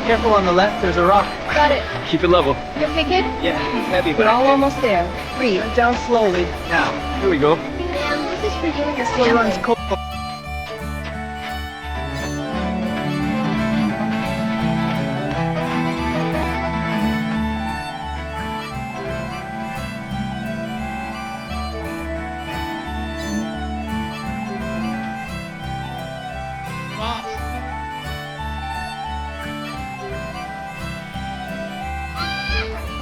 Careful on the left, there's a rock. Got it. Keep it level. You pick it? Yeah, it's heavy, We're but all almost there. Breathe. down slowly. Now, here we go. Ma'am, this is for you and your This one runs family. cold.